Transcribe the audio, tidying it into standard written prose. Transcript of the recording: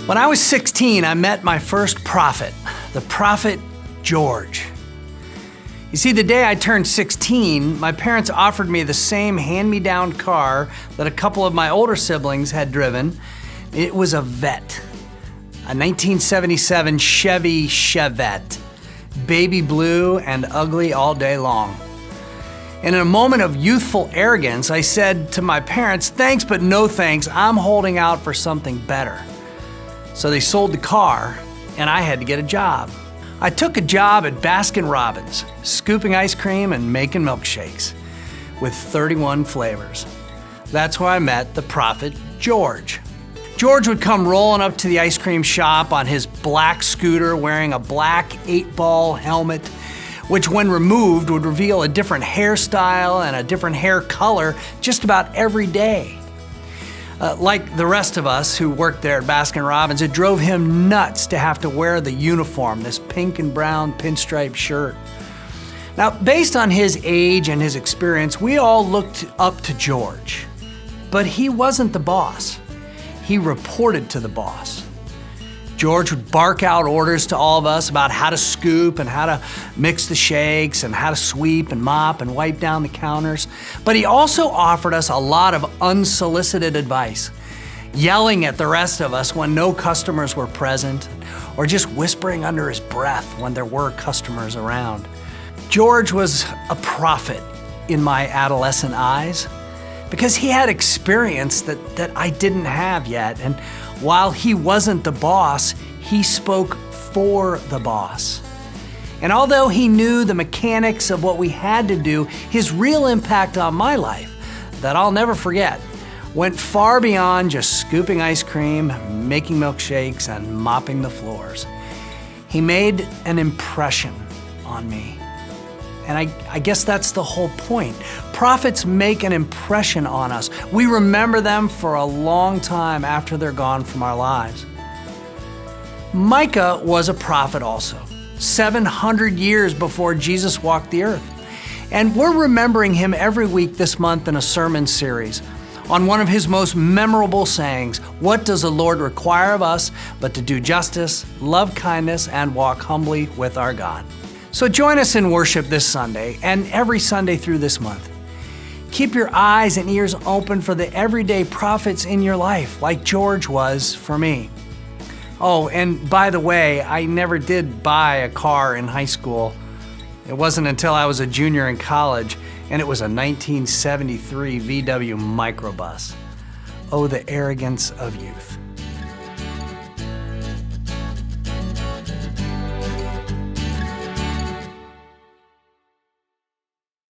When I was 16, I met my first prophet, the prophet George. You see, the day I turned 16, my parents offered me the same hand-me-down car that a couple of my older siblings had driven. It was a Vette, a 1977 Chevy Chevette, baby blue and ugly all day long. And in a moment of youthful arrogance, I said to my parents, "Thanks, but no thanks. I'm holding out for something better." So they sold the car, and I had to get a job. I took a job at Baskin-Robbins, scooping ice cream and making milkshakes with 31 flavors. That's where I met the prophet George. George would come rolling up to the ice cream shop on his black scooter wearing a black 8-ball helmet, which when removed would reveal a different hairstyle and a different hair color just about every day. Like the rest of us who worked there at Baskin-Robbins, it drove him nuts to have to wear the uniform, this pink and brown pinstripe shirt. Now, based on his age and his experience, we all looked up to George. But he wasn't the boss. He reported to the boss. George would bark out orders to all of us about how to scoop and how to mix the shakes and how to sweep and mop and wipe down the counters. But he also offered us a lot of unsolicited advice, yelling at the rest of us when no customers were present, or just whispering under his breath when there were customers around. George was a prophet in my adolescent eyes because he had experience that I didn't have yet. And while he wasn't the boss, he spoke for the boss. And although he knew the mechanics of what we had to do, his real impact on my life, that I'll never forget, went far beyond just scooping ice cream, making milkshakes, and mopping the floors. He made an impression on me. And I guess that's the whole point. Prophets make an impression on us. We remember them for a long time after they're gone from our lives. Micah was a prophet also, 700 years before Jesus walked the earth. And we're remembering him every week this month in a sermon series on one of his most memorable sayings, "What does the Lord require of us but to do justice, love kindness, and walk humbly with our God?" So join us in worship this Sunday and every Sunday through this month. Keep your eyes and ears open for the everyday prophets in your life, like George was for me. Oh, and by the way, I never did buy a car in high school. It wasn't until I was a junior in college, and it was a 1973 VW microbus. Oh, the arrogance of youth.